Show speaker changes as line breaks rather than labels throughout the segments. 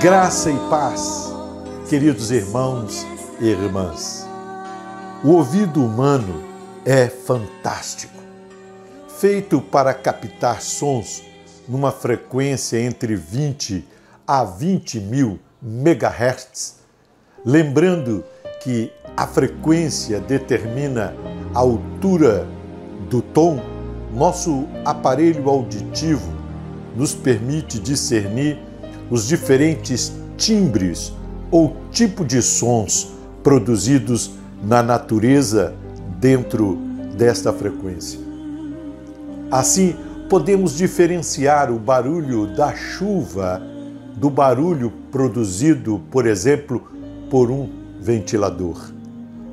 Graça e paz, queridos irmãos e irmãs. O ouvido humano é fantástico, feito para captar sons numa frequência entre 20 a 20 mil megahertz. Lembrando que a frequência determina a altura do tom, nosso aparelho auditivo nos permite discernir os diferentes timbres ou tipo de sons produzidos na natureza dentro desta frequência. Assim, podemos diferenciar o barulho da chuva do barulho produzido, por exemplo, por um ventilador.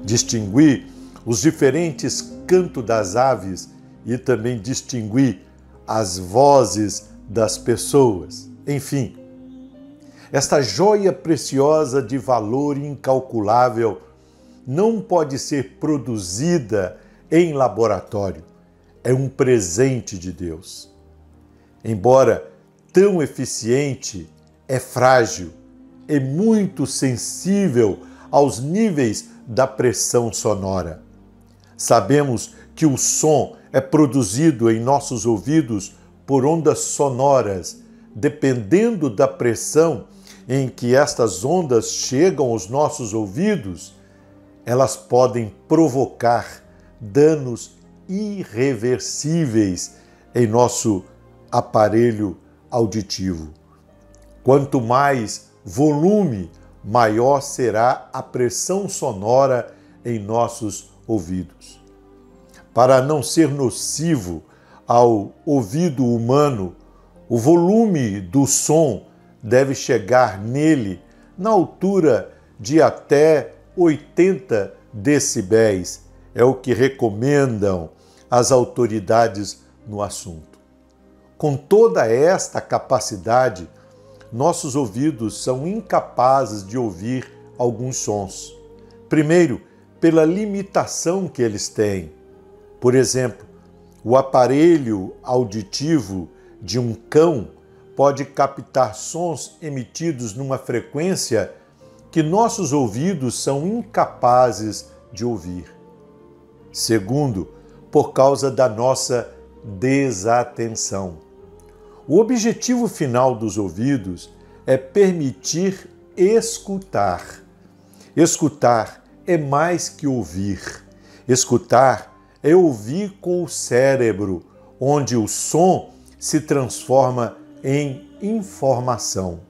Distinguir os diferentes cantos das aves e também distinguir as vozes das pessoas. Enfim, esta joia preciosa de valor incalculável não pode ser produzida em laboratório. É um presente de Deus. Embora tão eficiente, é frágil, é muito sensível aos níveis da pressão sonora. Sabemos que o som é produzido em nossos ouvidos por ondas sonoras, dependendo da pressão em que estas ondas chegam aos nossos ouvidos, elas podem provocar danos irreversíveis em nosso aparelho auditivo. Quanto mais volume, maior será a pressão sonora em nossos ouvidos. Para não ser nocivo ao ouvido humano, o volume do som deve chegar nele na altura de até 80 decibéis. É o que recomendam as autoridades no assunto. Com toda esta capacidade, nossos ouvidos são incapazes de ouvir alguns sons. Primeiro, pela limitação que eles têm. Por exemplo, o aparelho auditivo de um cão pode captar sons emitidos numa frequência que nossos ouvidos são incapazes de ouvir. Segundo, por causa da nossa desatenção. O objetivo final dos ouvidos é permitir escutar. Escutar é mais que ouvir. Escutar é ouvir com o cérebro, onde o som se transforma em informação.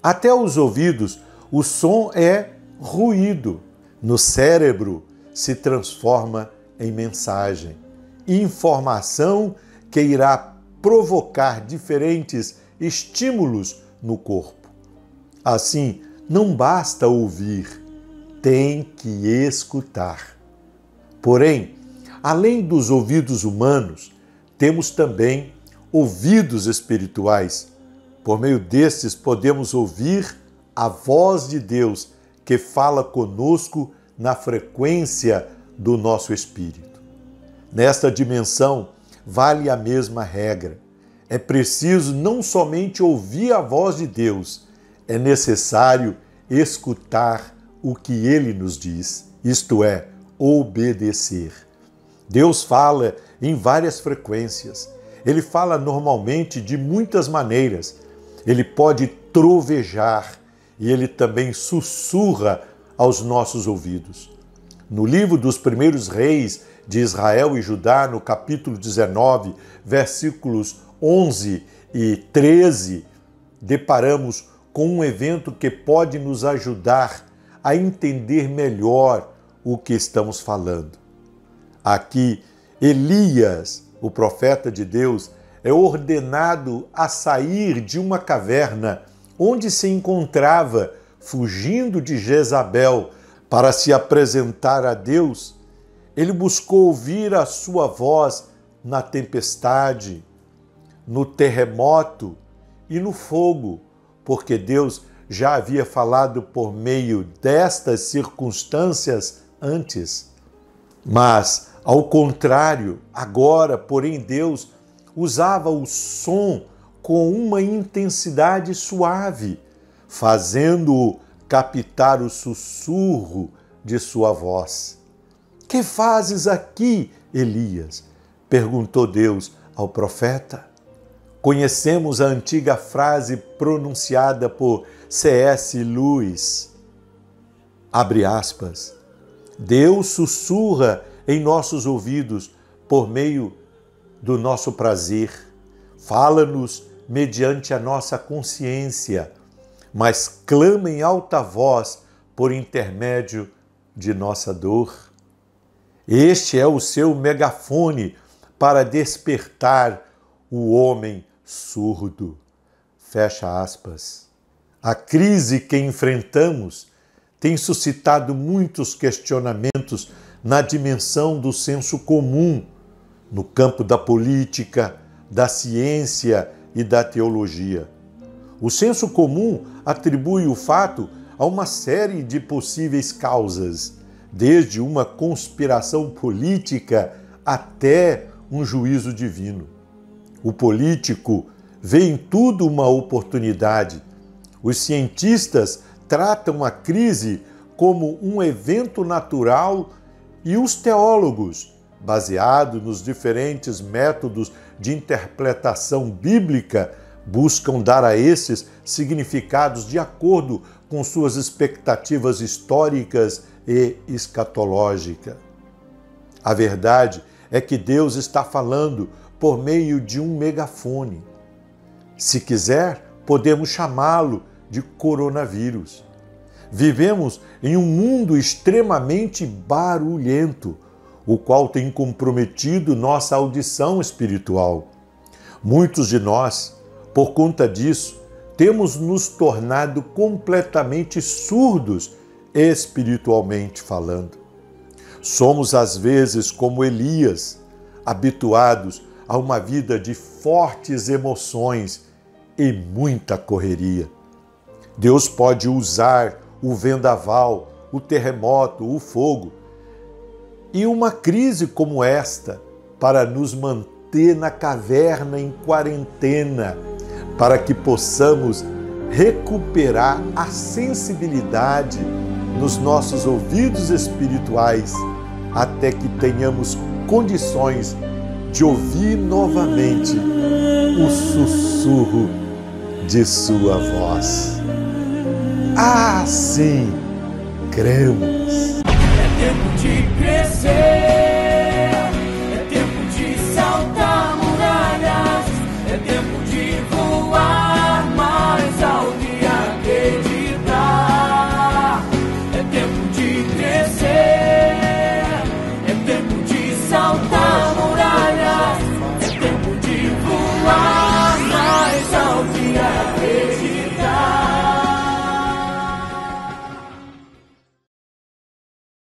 Até os ouvidos, o som é ruído. No cérebro, se transforma em mensagem. Informação que irá provocar diferentes estímulos no corpo. Assim, não basta ouvir, tem que escutar. Porém, além dos ouvidos humanos, temos também ouvidos espirituais. Por meio destes, podemos ouvir a voz de Deus que fala conosco na frequência do nosso espírito. Nesta dimensão, vale a mesma regra. É preciso não somente ouvir a voz de Deus, é necessário escutar o que Ele nos diz, isto é, obedecer. Deus fala em várias frequências. Ele fala normalmente de muitas maneiras. Ele pode trovejar e ele também sussurra aos nossos ouvidos. No livro dos primeiros reis de Israel e Judá, no capítulo 19, versículos 11 e 13, deparamos com um evento que pode nos ajudar a entender melhor o que estamos falando. Aqui, Elias, o profeta de Deus, é ordenado a sair de uma caverna onde se encontrava, fugindo de Jezabel, para se apresentar a Deus. Ele buscou ouvir a sua voz na tempestade, no terremoto e no fogo, porque Deus já havia falado por meio destas circunstâncias antes. Mas, ao contrário, agora, porém, Deus usava o som com uma intensidade suave, fazendo-o captar o sussurro de sua voz. Que fazes aqui, Elias? Perguntou Deus ao profeta. Conhecemos a antiga frase pronunciada por C.S. Lewis. Abre aspas. Deus sussurra em nossos ouvidos por meio do nosso prazer. Fala-nos mediante a nossa consciência, mas clama em alta voz por intermédio de nossa dor. Este é o seu megafone para despertar o homem surdo. Fecha aspas. A crise que enfrentamos tem suscitado muitos questionamentos na dimensão do senso comum, no campo da política, da ciência e da teologia. O senso comum atribui o fato a uma série de possíveis causas, desde uma conspiração política até um juízo divino. O político vê em tudo uma oportunidade. Os cientistas tratam a crise como um evento natural e os teólogos, baseados nos diferentes métodos de interpretação bíblica, buscam dar a esses significados de acordo com suas expectativas históricas e escatológicas. A verdade é que Deus está falando por meio de um megafone. Se quiser, podemos chamá-lo de coronavírus. Vivemos em um mundo extremamente barulhento, o qual tem comprometido nossa audição espiritual. Muitos de nós, por conta disso, temos nos tornado completamente surdos espiritualmente falando. Somos às vezes como Elias, habituados a uma vida de fortes emoções e muita correria. Deus pode usar o vendaval, o terremoto, o fogo e uma crise como esta para nos manter na caverna em quarentena, para que possamos recuperar a sensibilidade nos nossos ouvidos espirituais, até que tenhamos condições de ouvir novamente o sussurro de sua voz. Assim cremos.
É tempo de crescer.